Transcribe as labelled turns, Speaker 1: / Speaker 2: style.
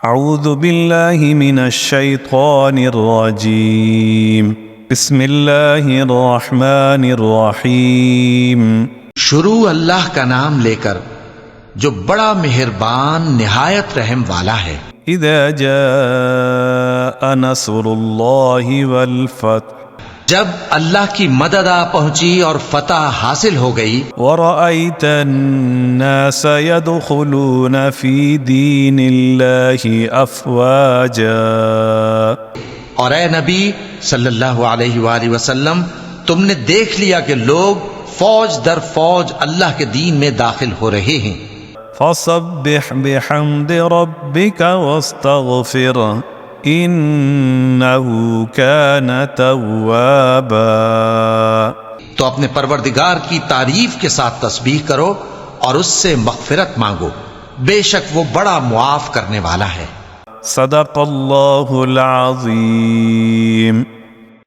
Speaker 1: اعوذ باللہ من الشیطان الرجیم بسم اللہ الرحمن الرحیم
Speaker 2: شروع اللہ کا نام لے کر جو بڑا مہربان نہایت رحم والا ہے۔
Speaker 1: اذا جاء نصر اللہ والفتح
Speaker 2: جب اللہ کی مدد آ پہنچی اور فتح حاصل ہو گئی،
Speaker 1: ورأيت الناس يدخلون في دين الله أفواجا
Speaker 2: اور اے نبی صلی اللہ علیہ وآلہ وسلم، تم نے دیکھ لیا کہ لوگ فوج در فوج اللہ کے دین میں داخل ہو رہے ہیں۔
Speaker 1: فصبح بحمد ربك واستغفره إنه كان توابا
Speaker 2: تو اپنے پروردگار کی تعریف کے ساتھ تسبیح کرو اور اس سے مغفرت مانگو، بے شک وہ بڑا معاف کرنے والا ہے۔
Speaker 1: صدق اللہ العظیم۔